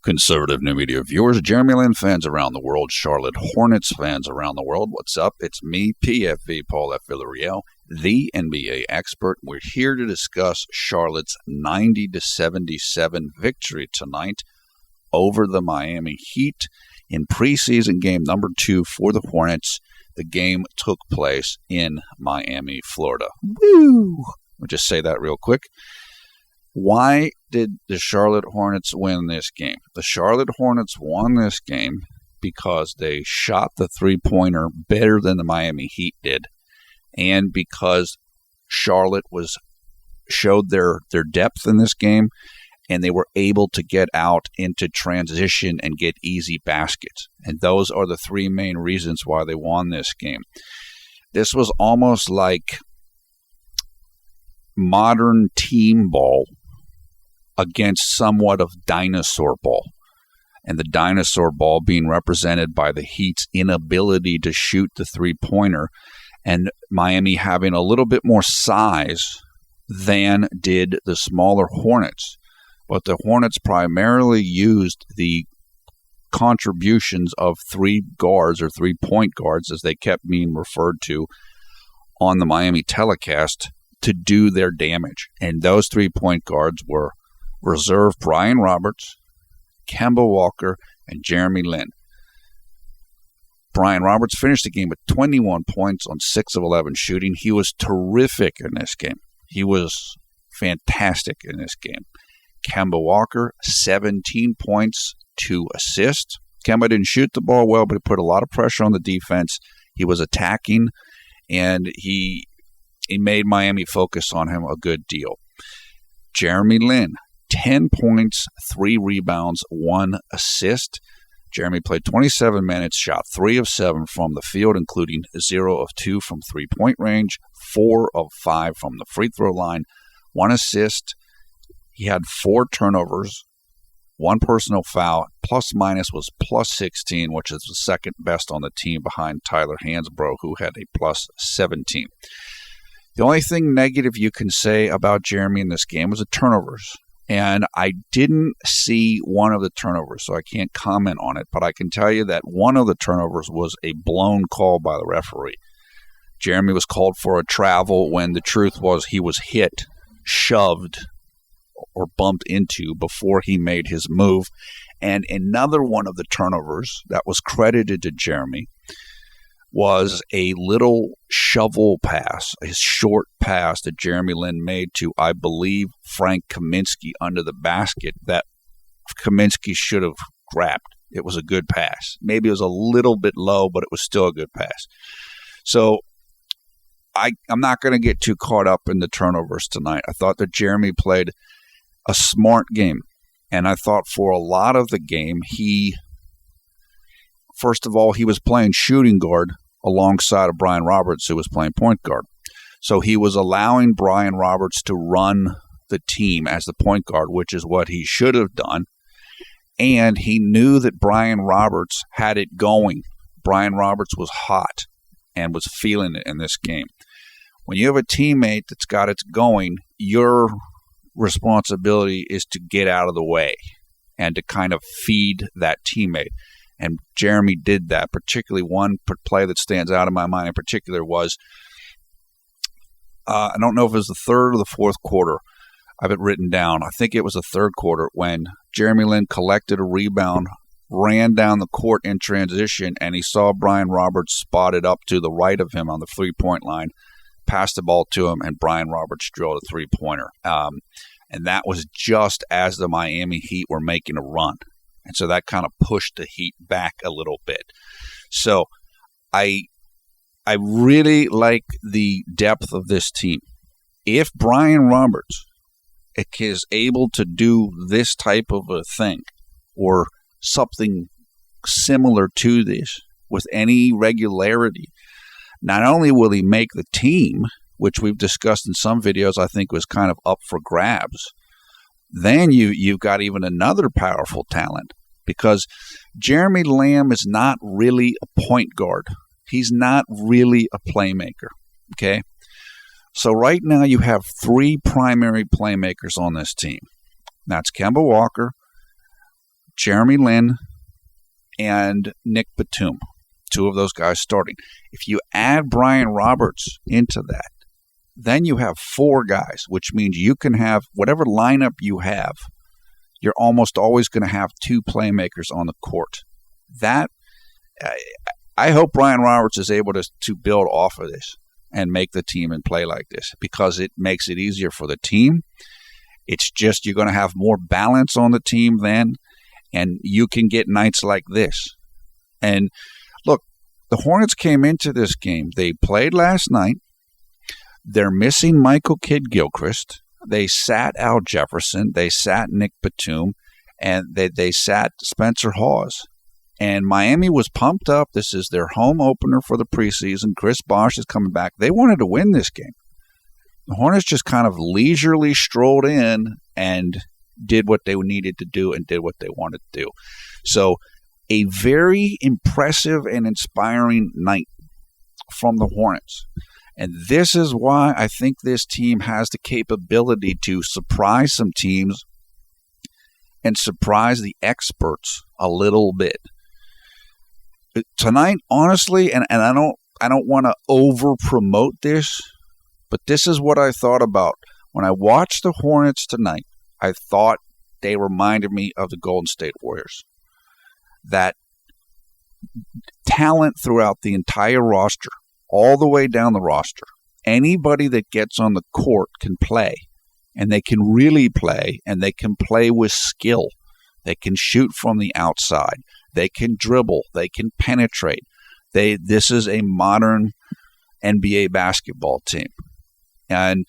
Conservative New Media viewers, J-Lin fans around the world, Charlotte Hornets fans around the world, what's up? It's me, PFV, Paul F. Villarreal, the NBA expert. We're here to discuss Charlotte's 90-77 victory tonight over the Miami Heat in preseason game number 2 for the Hornets. The game took place in Miami, Florida. Woo! I'll just say that real quick. Why did the Charlotte Hornets win this game? The Charlotte Hornets won this game because they shot the three-pointer better than the Miami Heat did, and because Charlotte showed their depth in this game, and they were able to get out into transition and get easy baskets. And those are the three main reasons why they won this game. This was almost like modern team ball against somewhat of dinosaur ball, and the dinosaur ball being represented by the Heat's inability to shoot the three-pointer, and Miami having a little bit more size than did the smaller Hornets. But the Hornets primarily used the contributions of three guards, or three-point guards, as they kept being referred to on the Miami telecast, to do their damage. And those three-point guards were reserve Brian Roberts, Kemba Walker, and J-Lin. Brian Roberts finished the game with 21 points on 6 of 11 shooting. He was terrific in this game. He was fantastic in this game. Kemba Walker, 17 points, 2 assists. Kemba didn't shoot the ball well, but he put a lot of pressure on the defense. He was attacking, and he made Miami focus on him a good deal. J-Lin, 10 points, 3 rebounds, 1 assist. Jeremy played 27 minutes, shot 3 of 7 from the field, including 0 of 2 from three-point range, 4 of 5 from the free throw line, 1 assist. He had 4 turnovers, 1 personal foul. Plus minus was plus 16, which is the second best on the team behind Tyler Hansbrough, who had a plus 17. The only thing negative you can say about Jeremy in this game was the turnovers. And I didn't see one of the turnovers, so I can't comment on it. But I can tell you that one of the turnovers was a blown call by the referee. Jeremy was called for a travel when the truth was he was hit, shoved, or bumped into before he made his move. And another one of the turnovers that was credited to Jeremy was a little shovel pass, a short pass that J-Lin made to, I believe, Frank Kaminsky under the basket that Kaminsky should have grabbed. It was a good pass. Maybe it was a little bit low, but it was still a good pass. So I'm not going to get too caught up in the turnovers tonight. I thought that Jeremy played a smart game, and I thought for a lot of the game, first of all, he was playing shooting guard alongside of Brian Roberts, who was playing point guard. So he was allowing Brian Roberts to run the team as the point guard, which is what he should have done. And he knew that Brian Roberts had it going. Brian Roberts was hot and was feeling it in this game. When you have a teammate that's got it going, your responsibility is to get out of the way and to kind of feed that teammate. And Jeremy did that. Particularly one play that stands out in my mind in particular was, I don't know if it was the third or the fourth quarter. I have it written down. I think it was the third quarter when J-Lin collected a rebound, ran down the court in transition, and he saw Brian Roberts spotted up to the right of him on the three-point line, passed the ball to him, and Brian Roberts drilled a three-pointer. And that was just as the Miami Heat were making a run. And so that kind of pushed the Heat back a little bit. So I really like the depth of this team. If Brian Roberts is able to do this type of a thing or something similar to this with any regularity, not only will he make the team, which we've discussed in some videos I think was kind of up for grabs, then you've got even another powerful talent, because Jeremy Lamb is not really a point guard. He's not really a playmaker, okay? So right now you have 3 primary playmakers on this team. That's Kemba Walker, J-Lin and Nick Batum, two of those guys starting. If you add Brian Roberts into that, then you have four guys, which means you can have whatever lineup you have, you're almost always going to have two playmakers on the court. That I hope Brian Roberts is able to build off of this and make the team and play like this, because it makes it easier for the team. It's just you're going to have more balance on the team then, and you can get nights like this. And look, the Hornets came into this game. They played last night. They're missing Michael Kidd-Gilchrist. They sat Al Jefferson. They sat Nick Batum. And they sat Spencer Hawes. And Miami was pumped up. This is their home opener for the preseason. Chris Bosh is coming back. They wanted to win this game. The Hornets just kind of leisurely strolled in and did what they needed to do and did what they wanted to do. So a very impressive and inspiring night from the Hornets. And this is why I think this team has the capability to surprise some teams and surprise the experts a little bit. Tonight, honestly, and I don't want to over-promote this, but this is what I thought about. When I watched the Hornets tonight, I thought they reminded me of the Golden State Warriors. That talent throughout the entire roster, all the way down the roster. Anybody that gets on the court can play, and they can really play, and they can play with skill. They can shoot from the outside. They can dribble. They can penetrate. This is a modern NBA basketball team. And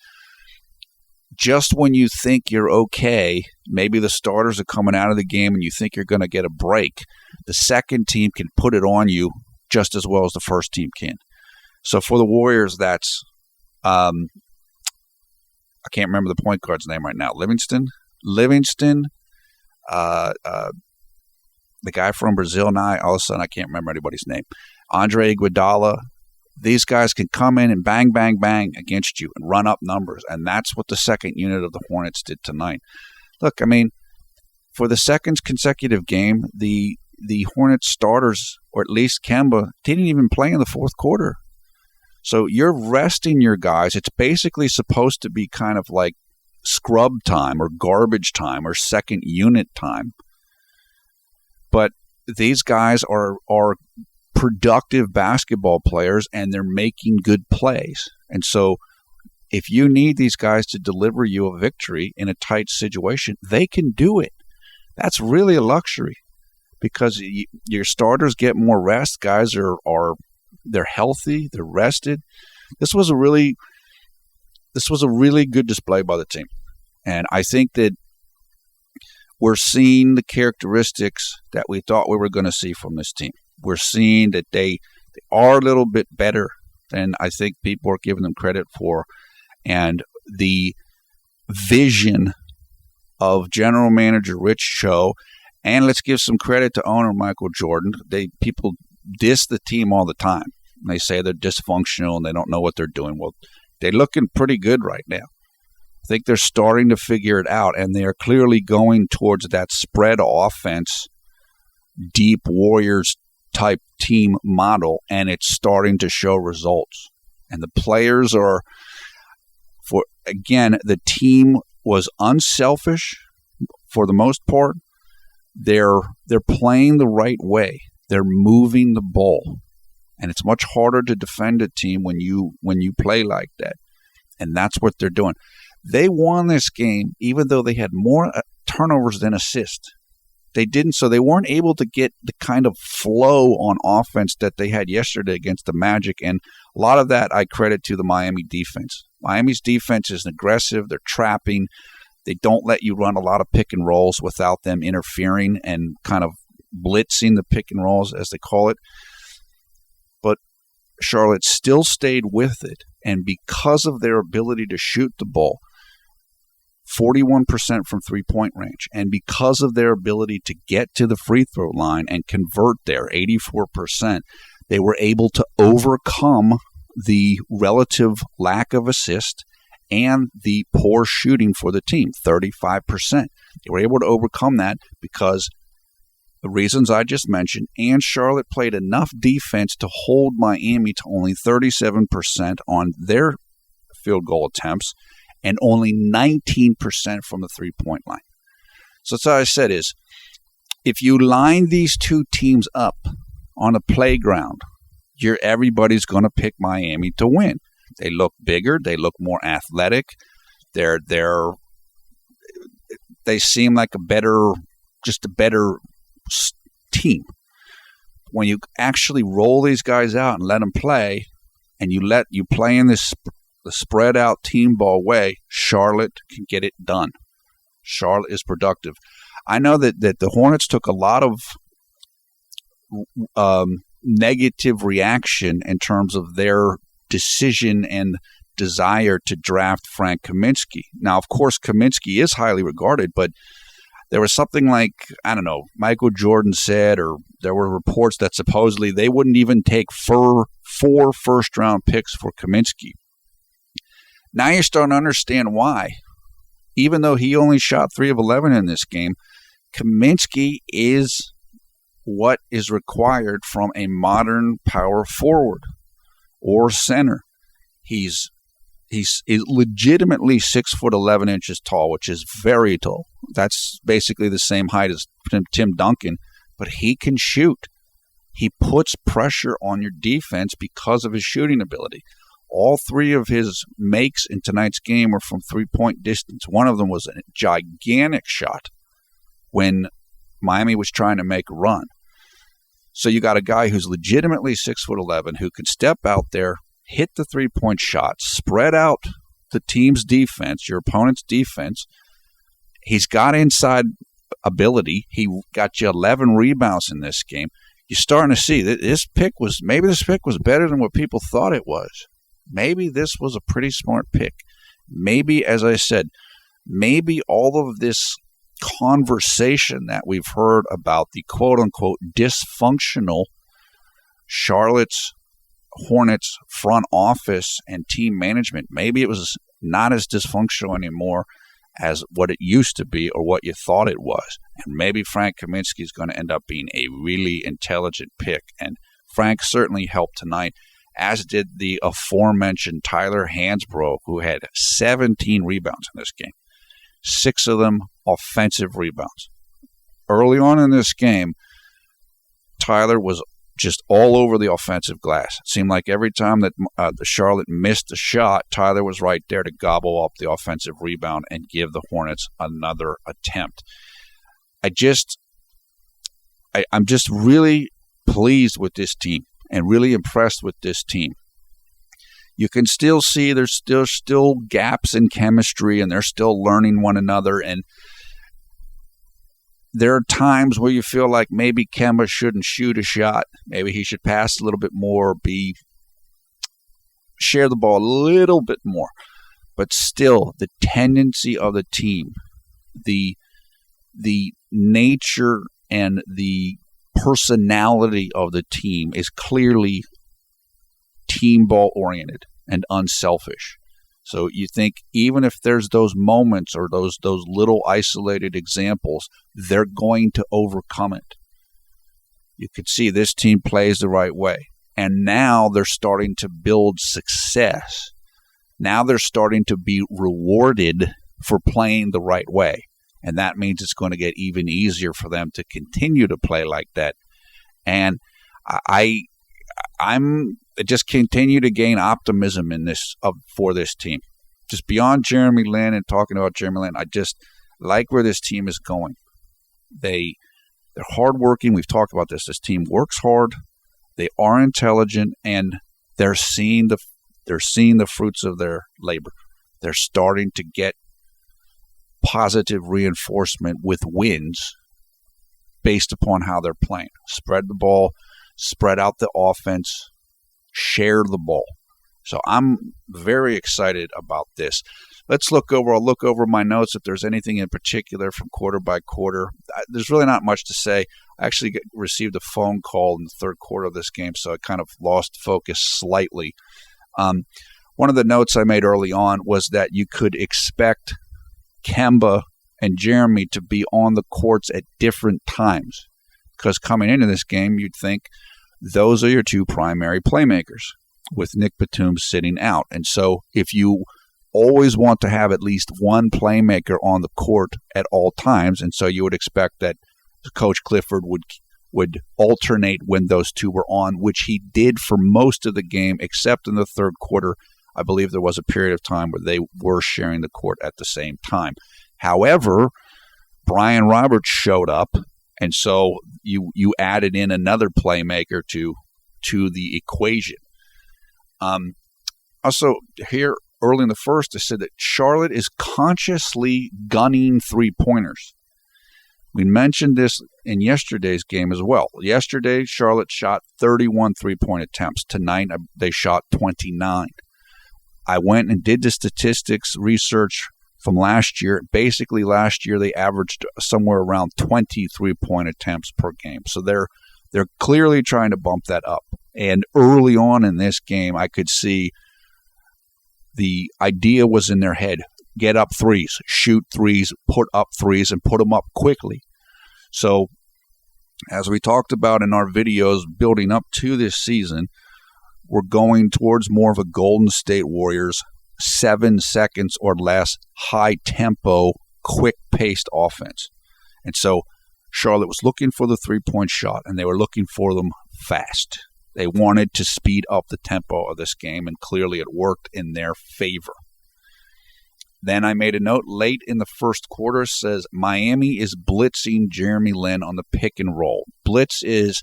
just when you think you're okay, maybe the starters are coming out of the game and you think you're going to get a break, the second team can put it on you just as well as the first team can. So for the Warriors, that's I can't remember the point guard's name right now. Livingston, the guy from Brazil now, all of a sudden I can't remember anybody's name. Andre Iguodala. These guys can come in and bang, bang, bang against you and run up numbers. And that's what the second unit of the Hornets did tonight. Look, I mean, for the second consecutive game, the Hornets starters, or at least Kemba, didn't even play in the fourth quarter. So you're resting your guys. It's basically supposed to be kind of like scrub time or garbage time or second unit time. But these guys are productive basketball players, and they're making good plays. And so if you need these guys to deliver you a victory in a tight situation, they can do it. That's really a luxury, because your starters get more rest. Guys they're healthy, they're rested. This was a really good display by the team. And I think that we're seeing the characteristics that we thought we were going to see from this team. We're seeing that they are a little bit better than I think people are giving them credit for. And the vision of general manager Rich Cho, and let's give some credit to owner Michael Jordan. People diss the team all the time. They say they're dysfunctional and they don't know what they're doing. Well, they're looking pretty good right now. I think they're starting to figure it out, and they are clearly going towards that spread offense, deep Warriors type team model, and it's starting to show results. And the players the team was unselfish for the most part. They're playing the right way. They're moving the ball. And it's much harder to defend a team when you play like that. And that's what they're doing. They won this game even though they had more turnovers than assists. They didn't, so they weren't able to get the kind of flow on offense that they had yesterday against the Magic. And a lot of that I credit to the Miami defense. Miami's defense is aggressive. They're trapping. They don't let you run a lot of pick and rolls without them interfering and kind of blitzing the pick and rolls, as they call it. But Charlotte still stayed with it. And because of their ability to shoot the ball, 41% from three-point range, and because of their ability to get to the free throw line and convert there, 84%, they were able to overcome the relative lack of assist and the poor shooting for the team, 35%. They were able to overcome that because the reasons I just mentioned, and Charlotte played enough defense to hold Miami to only 37% on their field goal attempts and only 19% from the three-point line. So that's what I said is, if you line these two teams up on a playground, everybody's going to pick Miami to win. They look bigger. They look more athletic. They seem like a better team. When you actually roll these guys out and let them play, and you play in the spread out team ball way, Charlotte can get it done. Charlotte is productive. I know that the Hornets took a lot of negative reaction in terms of their decision and desire to draft Frank Kaminsky. Now, of course, Kaminsky is highly regarded, but there was something like, I don't know, Michael Jordan said, or there were reports that supposedly they wouldn't even take four first-round picks for Kaminsky. Now you're starting to understand why. Even though he only shot 3 of 11 in this game, Kaminsky is what is required from a modern power forward or center. He's legitimately 6'11" tall, which is very tall. That's basically the same height as Tim Duncan, but he can shoot. He puts pressure on your defense because of his shooting ability. All 3 of his makes in tonight's game were from three-point distance. One of them was a gigantic shot when Miami was trying to make a run. So you got a guy who's legitimately 6'11", who can step out there, hit the three-point shot, spread out the team's defense, your opponent's defense. He's got inside ability. He got you 11 rebounds in this game. You're starting to see that this pick was better than what people thought it was. Maybe this was a pretty smart pick. Maybe, as I said, maybe all of this conversation that we've heard about the quote-unquote dysfunctional Charlotte's Hornets front office and team management, maybe it was not as dysfunctional anymore as what it used to be or what you thought it was. And maybe Frank Kaminsky is going to end up being a really intelligent pick. And Frank certainly helped tonight, as did the aforementioned Tyler Hansbrough, who had 17 rebounds in this game, 6 of them offensive rebounds. Early on in this game, Tyler was just all over the offensive glass. It seemed like every time that the Charlotte missed a shot, Tyler was right there to gobble up the offensive rebound and give the Hornets another attempt. I'm just really pleased with this team and really impressed with this team. You can still see there's still gaps in chemistry, and they're still learning one another. And there are times where you feel like maybe Kemba shouldn't shoot a shot. Maybe he should pass a little bit more, share the ball a little bit more. But still, the tendency of the team, the nature and the personality of the team is clearly team ball oriented and unselfish. So you think even if there's those moments or those little isolated examples, they're going to overcome it. You could see this team plays the right way. And now they're starting to build success. Now they're starting to be rewarded for playing the right way. And that means it's going to get even easier for them to continue to play like that. And I'm just continue to gain optimism in this for this team. Just beyond Jeremy Lin and talking about Jeremy Lin, I just like where this team is going. They're hardworking. We've talked about this. This team works hard. They are intelligent, and they're seeing the fruits of their labor. They're starting to get positive reinforcement with wins based upon how they're playing. Spread the ball, spread out the offense, share the ball. So I'm very excited about this. I'll look over my notes if there's anything in particular from quarter by quarter. There's really not much to say. I actually received a phone call in the third quarter of this game, so I kind of lost focus slightly. One of the notes I made early on was that you could expect Kemba and Jeremy to be on the courts at different times. because coming into this game, you'd think those are your two primary playmakers with Nick Batum sitting out. And so if you always want to have at least one playmaker on the court at all times, and so you would expect that Coach Clifford would alternate when those two were on, which he did for most of the game, except in the third quarter. I believe there was a period of time where they were sharing the court at the same time. However, Brian Roberts showed up, and so you added in another playmaker to the equation. Also, here early in the first, I said that Charlotte is consciously gunning three-pointers. We mentioned this in yesterday's game as well. Yesterday, Charlotte shot 31 three-point attempts. Tonight, they shot 29. I went and did the statistics research from last year. Basically, last year, they averaged somewhere around 20 three-point attempts per game. So they're clearly trying to bump that up. And early on in this game, I could see the idea was in their head. Get up threes, shoot threes, put up threes, and put them up quickly. So, as we talked about in our videos building up to this season, we're going towards more of a Golden State Warriors 7 seconds or less, high-tempo, quick-paced offense. And so Charlotte was looking for the three-point shot, and they were looking for them fast. They wanted to speed up the tempo of this game, and clearly it worked in their favor. Then I made a note late in the first quarter, says Miami is blitzing Jeremy Lin on the pick and roll. Blitz is,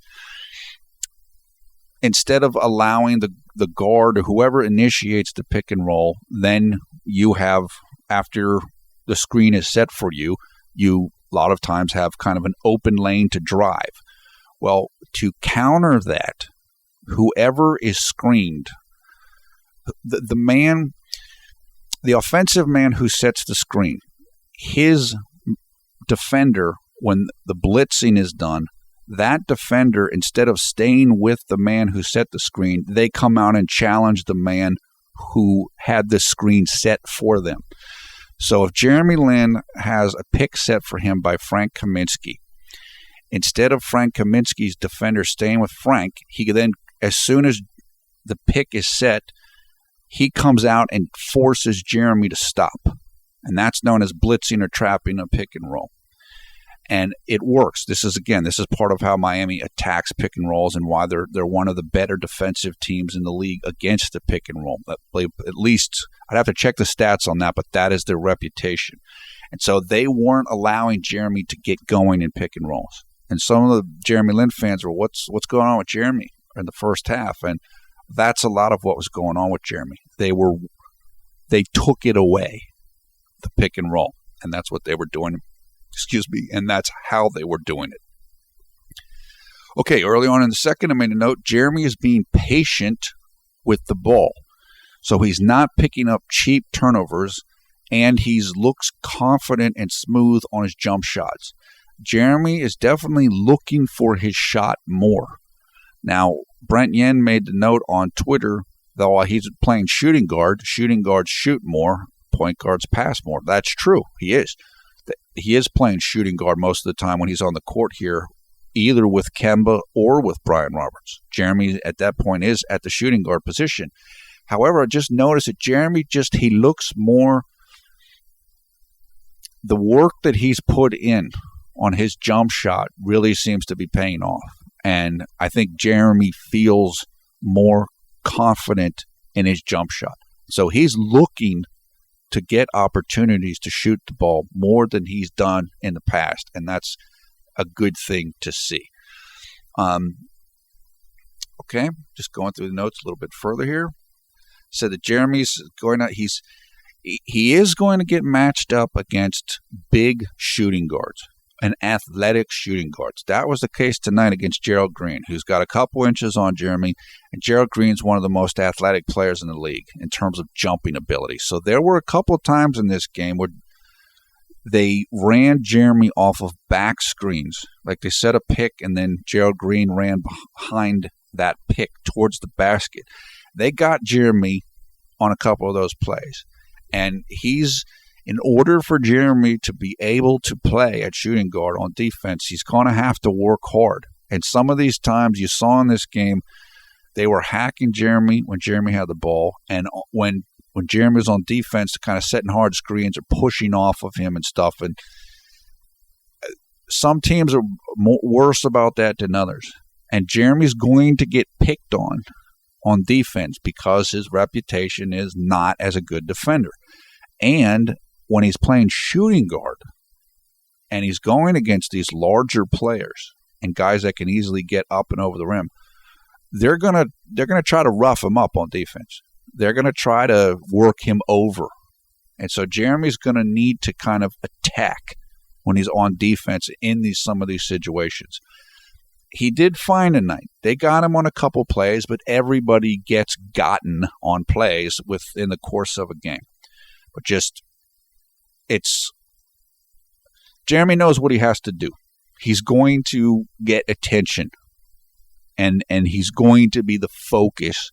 instead of allowing the guard or whoever initiates the pick and roll, then you have, after the screen is set for you, you a lot of times have kind of an open lane to drive. Well, to counter that, whoever is screened, the offensive man who sets the screen, his defender, when the blitzing is done, that defender, instead of staying with the man who set the screen, they come out and challenge the man who had the screen set for them. So if Jeremy Lin has a pick set for him by Frank Kaminsky, instead of Frank Kaminsky's defender staying with Frank, he then, as soon as the pick is set, he comes out and forces Jeremy to stop. And that's known as blitzing or trapping a pick and roll. And it works. This is part of how Miami attacks pick and rolls and why they're one of the better defensive teams in the league against the pick and roll. At least, I'd have to check the stats on that, but that is their reputation. And so they weren't allowing Jeremy to get going in pick and rolls. And some of the Jeremy Lin fans were, what's going on with Jeremy in the first half? And that's a lot of what was going on with Jeremy. They took it away, the pick and roll, and that's what they were doing. And that's how they were doing it. Okay, early on in the second, I made a note, Jeremy is being patient with the ball. So he's not picking up cheap turnovers, and he looks confident and smooth on his jump shots. Jeremy is definitely looking for his shot more. Now, Brent Yen made the note on Twitter that while he's playing shooting guards shoot more, point guards pass more. That's true. He is. He is playing shooting guard most of the time when he's on the court here, either with Kemba or with Brian Roberts. Jeremy, at that point, is at the shooting guard position. However, I just noticed that Jeremy he looks more, the work that he's put in on his jump shot really seems to be paying off. And I think Jeremy feels more confident in his jump shot. So he's looking to get opportunities to shoot the ball more than he's done in the past. And that's a good thing to see. Okay, just going through the notes a little bit further here. So that Jeremy's going to, he is going to get matched up against big shooting guards and athletic shooting guards. That was the case tonight against Gerald Green, who's got a couple inches on Jeremy, and Gerald Green's one of the most athletic players in the league in terms of jumping ability. So there were a couple of times in this game where they ran Jeremy off of back screens. Like they set a pick, and then Gerald Green ran behind that pick towards the basket. They got Jeremy on a couple of those plays. And in order for Jeremy to be able to play at shooting guard on defense, he's going to have to work hard. And some of these times you saw in this game, they were hacking Jeremy when Jeremy had the ball, and when Jeremy was on defense, kind of setting hard screens or pushing off of him and stuff. And some teams are worse about that than others. And Jeremy's going to get picked on defense because his reputation is not as a good defender. And when he's playing shooting guard and he's going against these larger players and guys that can easily get up and over the rim, they're gonna try to rough him up on defense. They're gonna try to work him over. And so Jeremy's gonna need to kind of attack when he's on defense in some of these situations. He did fine tonight. They got him on a couple plays, but everybody gets gotten on plays within the course of a game. But Jeremy knows what he has to do. He's going to get attention, and he's going to be the focus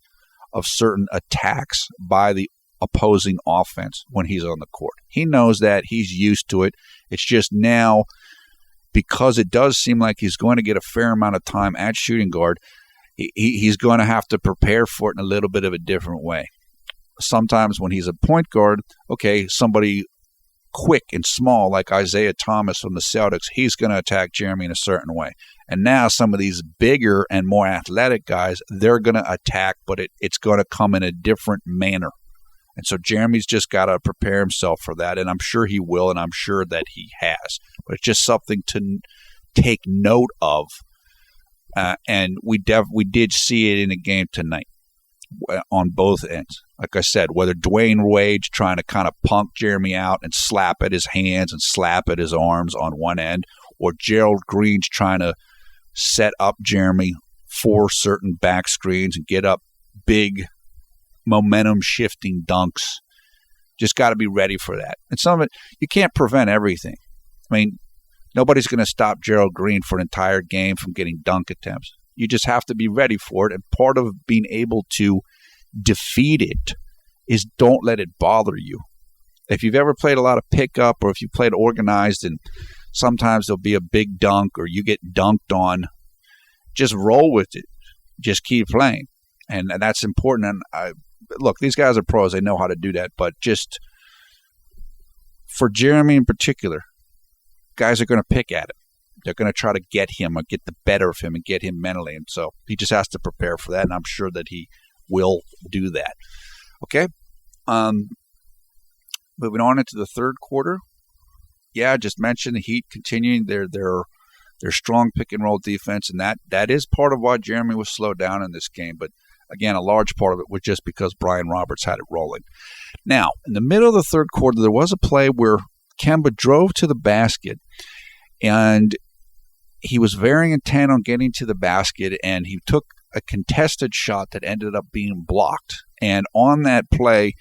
of certain attacks by the opposing offense when he's on the court. He knows that. He's used to it. It's just now, because it does seem like he's going to get a fair amount of time at shooting guard, he's going to have to prepare for it in a little bit of a different way. Sometimes when he's a point guard, okay, somebody quick and small like Isaiah Thomas from the Celtics, he's going to attack Jeremy in a certain way. And now some of these bigger and more athletic guys, they're going to attack, but it's going to come in a different manner. And so Jeremy's just got to prepare himself for that, and I'm sure he will, and I'm sure that he has. But it's just something to take note of, and we did see it in the game tonight on both ends. Like I said, whether Dwayne Wade's trying to kind of punk Jeremy out and slap at his hands and slap at his arms on one end, or Gerald Green's trying to set up Jeremy for certain back screens and get up big momentum shifting dunks. Just got to be ready for that. And some of it, you can't prevent everything. I mean, nobody's going to stop Gerald Green for an entire game from getting dunk attempts. You just have to be ready for it. And part of being able to defeat it is don't let it bother you. If you've ever played a lot of pickup, or if you played organized and sometimes there'll be a big dunk or you get dunked on, just roll with it. Just keep playing. And that's important. And look, these guys are pros. They know how to do that. But just for Jeremy in particular, guys are going to pick at him. They're going to try to get him or get the better of him and get him mentally. And so he just has to prepare for that. And I'm sure that he will do that. Okay. Moving on into the third quarter. Yeah, I just mentioned the Heat continuing their strong pick and roll defense. And that is part of why Jeremy was slowed down in this game. But again, a large part of it was just because Brian Roberts had it rolling. Now, in the middle of the third quarter, there was a play where Kemba drove to the basket, and he was very intent on getting to the basket, and he took a contested shot that ended up being blocked. And on that play,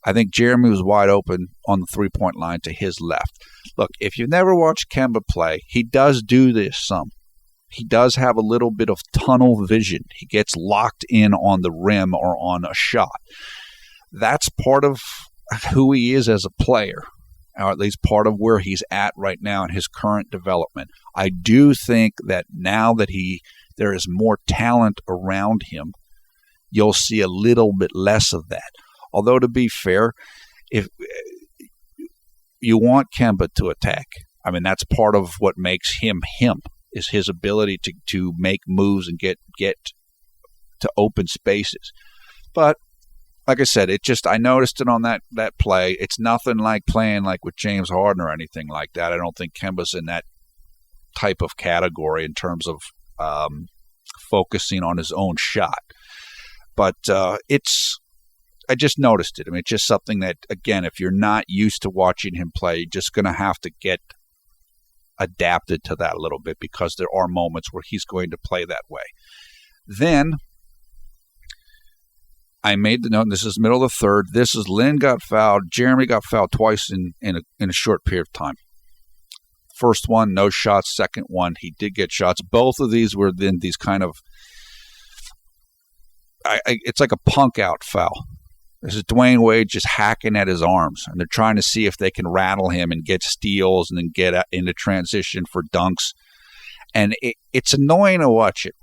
I think Jeremy was wide open on the three-point line to his left. Look, if you've never watched Kemba play, he does do this some. He does have a little bit of tunnel vision. He gets locked in on the rim or on a shot. That's part of who he is as a player, or at least part of where he's at right now in his current development. I do think that now that there is more talent around him, you'll see a little bit less of that. Although, to be fair, if you want Kemba to attack, I mean, that's part of what makes him him, is his ability to make moves and get to open spaces. But like I said, I noticed it on that play. It's nothing like playing like with James Harden or anything like that. I don't think Kemba's in that type of category in terms of focusing on his own shot. But I just noticed it. I mean, it's just something that, again, if you're not used to watching him play, you're just going to have to get adapted to that a little bit, because there are moments where he's going to play that way. Then I made the note, this is middle of the third. This is Lin got fouled. Jeremy got fouled twice in a short period of time. First one, no shots. Second one, he did get shots. Both of these were then these kind of, it's like a punk out foul. This is Dwayne Wade just hacking at his arms, and they're trying to see if they can rattle him and get steals and then get into transition for dunks. And it's annoying to watch it.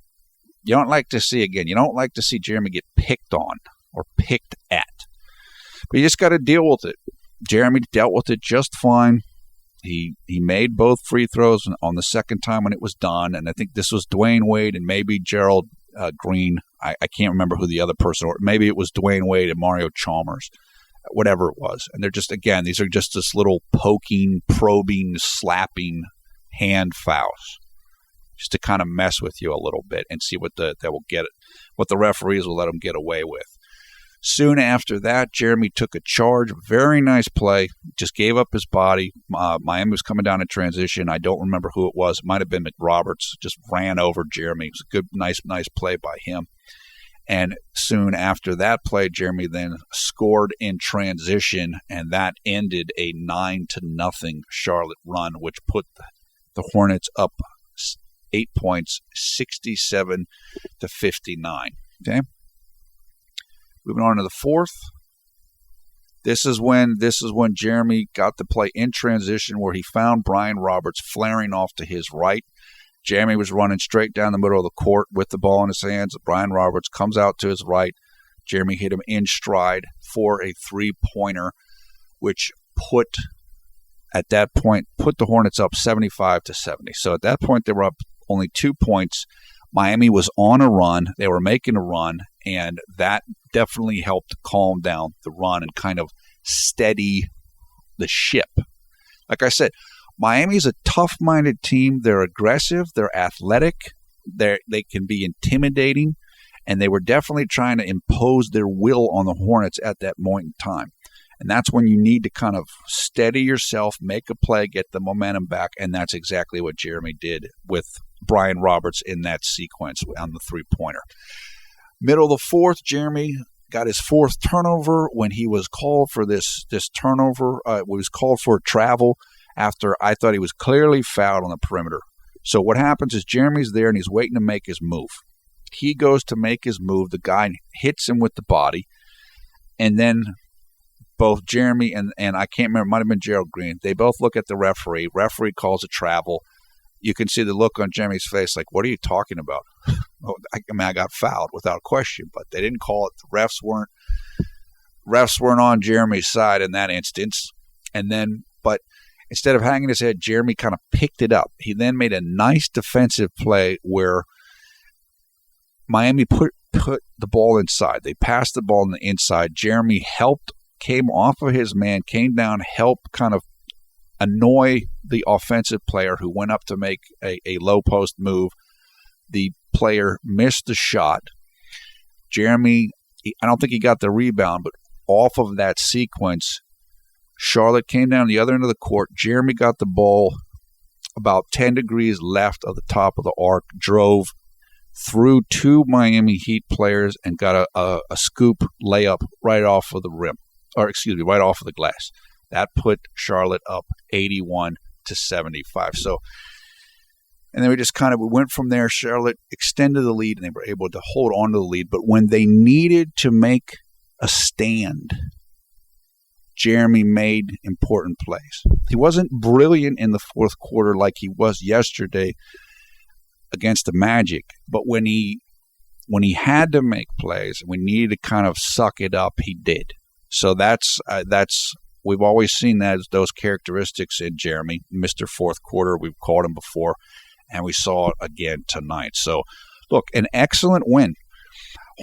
You don't like to see Jeremy get picked on or picked at. But you just got to deal with it. Jeremy dealt with it just fine. He made both free throws on the second time when it was done, and I think this was Dwayne Wade and maybe Gerald Green. I can't remember who the other person was. Maybe it was Dwayne Wade and Mario Chalmers, whatever it was. And they're just, again, these are just this little poking, probing, slapping hand fouls, just to kind of mess with you a little bit and see what the referees will let them get away with. Soon after that, Jeremy took a charge. Very nice play. Just gave up his body. Miami was coming down in transition. I don't remember who it was. It might have been McRoberts. Just ran over Jeremy. It was a good, nice play by him. And soon after that play, Jeremy then scored in transition, and that ended a 9-0 Charlotte run, which put the Hornets up 8 points, 67-59. Okay. Moving on to the fourth. This is when Jeremy got the play in transition where he found Brian Roberts flaring off to his right. Jeremy was running straight down the middle of the court with the ball in his hands. Brian Roberts comes out to his right. Jeremy hit him in stride for a three-pointer, which at that point put the Hornets up 75-70. So at that point, they were up only 2 points. Miami was on a run. They were making a run, and that definitely helped calm down the run and kind of steady the ship. Like I said, Miami's a tough-minded team. They're aggressive. They're athletic. They can be intimidating, and they were definitely trying to impose their will on the Hornets at that point in time. And that's when you need to kind of steady yourself, make a play, get the momentum back, and that's exactly what Jeremy did with Brian Roberts in that sequence on the three-pointer. Middle of the fourth, Jeremy got his fourth turnover when he was called for this turnover. Was called for travel after I thought he was clearly fouled on the perimeter. So what happens is Jeremy's there and he's waiting to make his move. He goes to make his move. The guy hits him with the body, and then both Jeremy and I can't remember, it might have been Gerald Green, they both look at the referee. Referee calls a travel. You can see the look on Jeremy's face like, what are you talking about? I got fouled without question, but they didn't call it. The refs weren't on Jeremy's side in that instance. But instead of hanging his head, Jeremy kind of picked it up. He then made a nice defensive play where Miami put the ball inside. They passed the ball on the inside. Jeremy came off of his man, came down, helped kind of annoy the offensive player who went up to make a low post move. The player missed the shot. Jeremy, I don't think he got the rebound, but off of that sequence, Charlotte came down the other end of the court. Jeremy got the ball about 10 degrees left of the top of the arc, drove through two Miami Heat players and got a scoop layup right off of the rim, right off of the glass. That put Charlotte up 81-75. So, and then we went from there. Charlotte extended the lead and they were able to hold on to the lead. But when they needed to make a stand, Jeremy made important plays. He wasn't brilliant in the fourth quarter like he was yesterday against the Magic, but when he had to make plays, we needed to kind of suck it up, he did. So that's we've always seen those characteristics in Jeremy, Mr. Fourth Quarter. We've called him before, and we saw it again tonight. So, look, an excellent win.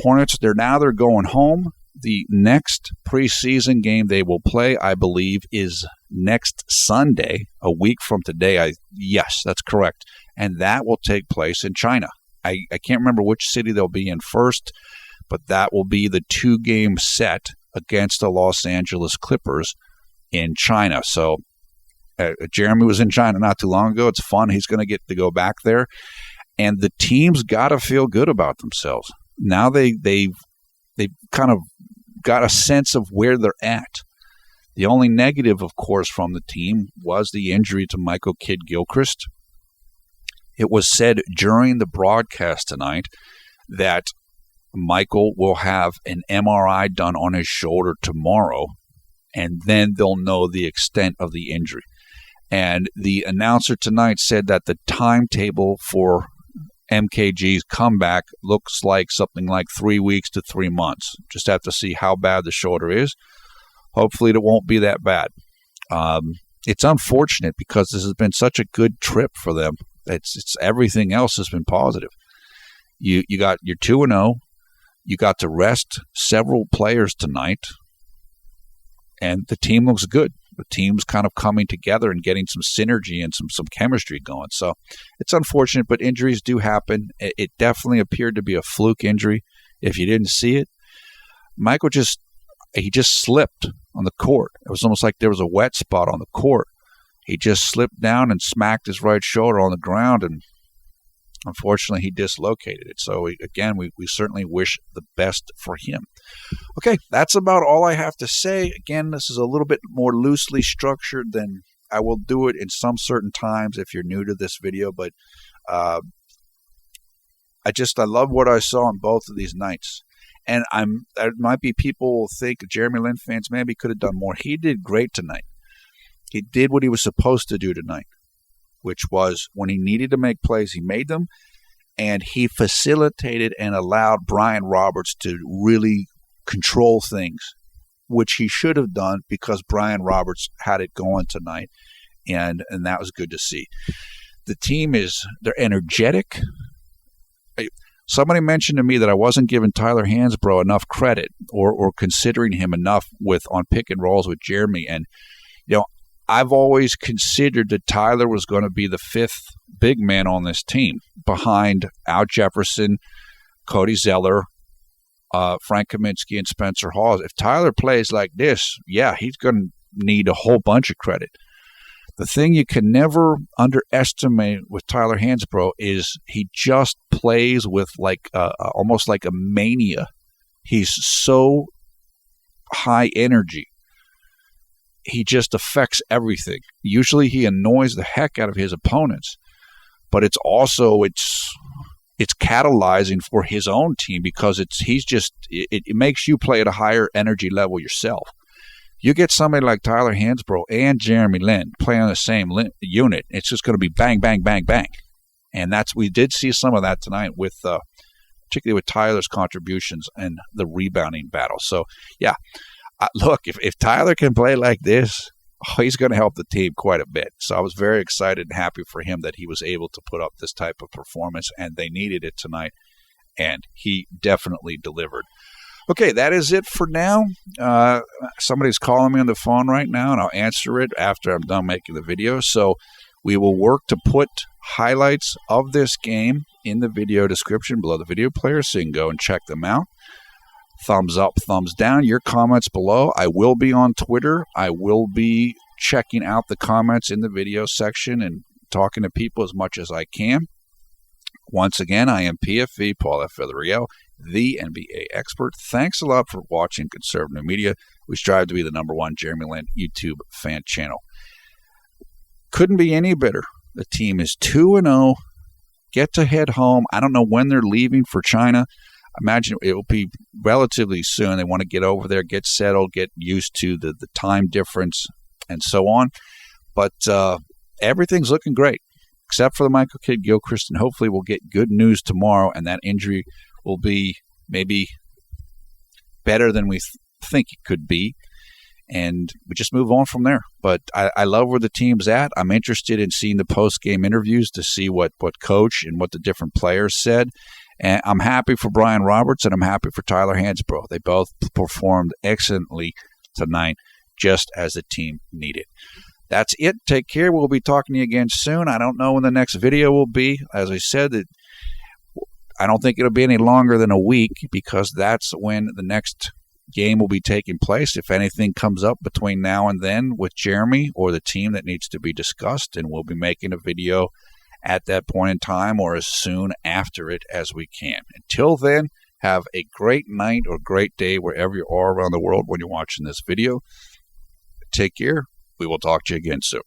Hornets, they're going home. The next preseason game they will play, I believe, is next Sunday, a week from today. Yes, that's correct. And that will take place in China. I can't remember which city they'll be in first, but that will be the 2-game set against the Los Angeles Clippers in China. So Jeremy was in China not too long ago. It's fun. He's going to get to go back there. And the team's got to feel good about themselves. Now they've kind of got a sense of where they're at. The only negative, of course, from the team was the injury to Michael Kidd-Gilchrist. It was said during the broadcast tonight that Michael will have an MRI done on his shoulder tomorrow, and then they'll know the extent of the injury. And the announcer tonight said that the timetable for MKG's comeback looks like something like 3 weeks to 3 months. Just have to see how bad the shoulder is. Hopefully it won't be that bad. It's unfortunate because this has been such a good trip for them. It's everything else has been positive. You got your 2-0. You got to rest several players tonight, and the team looks good. The team's kind of coming together and getting some synergy and some chemistry going. So it's unfortunate, but injuries do happen. It definitely appeared to be a fluke injury. If you didn't see it, Michael just slipped on the court. It was almost like there was a wet spot on the court. He just slipped down and smacked his right shoulder on the ground, and unfortunately, he dislocated it. So, we certainly wish the best for him. Okay, that's about all I have to say. Again, this is a little bit more loosely structured than I will do it in some certain times if you're new to this video. But I love what I saw on both of these nights. And there might be people who think J-Lin fans maybe could have done more. He did great tonight. He did what he was supposed to do tonight, which was when he needed to make plays, he made them, and he facilitated and allowed Brian Roberts to really control things, which he should have done because Brian Roberts had it going tonight, and that was good to see. The team they're energetic. Somebody mentioned to me that I wasn't giving Tyler Hansbrough enough credit or considering him enough on pick and rolls with Jeremy, and I've always considered that Tyler was going to be the fifth big man on this team behind Al Jefferson, Cody Zeller, Frank Kaminsky, and Spencer Hawes. If Tyler plays like this, he's going to need a whole bunch of credit. The thing you can never underestimate with Tyler Hansbrough is he just plays with almost like a mania. He's so high energy. He just affects everything. Usually he annoys the heck out of his opponents, but it's catalyzing for his own team because it makes you play at a higher energy level yourself. You get somebody like Tyler Hansbrough and Jeremy Lin playing on the same unit, it's just going to be bang, bang, bang, bang. And we did see some of that tonight particularly with Tyler's contributions and the rebounding battle. So, look, if Tyler can play like this, he's going to help the team quite a bit. So I was very excited and happy for him that he was able to put up this type of performance, and they needed it tonight, and he definitely delivered. Okay, that is it for now. Somebody's calling me on the phone right now, and I'll answer it after I'm done making the video. So we will work to put highlights of this game in the video description below the video player so you can go and check them out. Thumbs up, thumbs down, your comments below. I will be on Twitter. I will be checking out the comments in the video section and talking to people as much as I can. Once again, I am PFV, Paul F. Villarreal, the NBA expert. Thanks a lot for watching Conservative Media. We strive to be the #1 Jeremy Lin YouTube fan channel. Couldn't be any better. The team is 2-0. Get to head home. I don't know when they're leaving for China. I imagine it will be relatively soon. They want to get over there, get settled, get used to the time difference, and so on. But everything's looking great, except for the Michael Kidd-Gilchrist, and hopefully we'll get good news tomorrow, and that injury will be maybe better than we think it could be, and we just move on from there. But I love where the team's at. I'm interested in seeing the post-game interviews to see what coach and what the different players said. And I'm happy for Brian Roberts, and I'm happy for Tyler Hansbrough. They both performed excellently tonight, just as the team needed. That's it. Take care. We'll be talking to you again soon. I don't know when the next video will be. As I said, I don't think it'll be any longer than a week because that's when the next game will be taking place. If anything comes up between now and then with Jeremy or the team that needs to be discussed, and we'll be making a video at that point in time or as soon after it as we can. Until then, have a great night or great day wherever you are around the world when you're watching this video. Take care. We will talk to you again soon.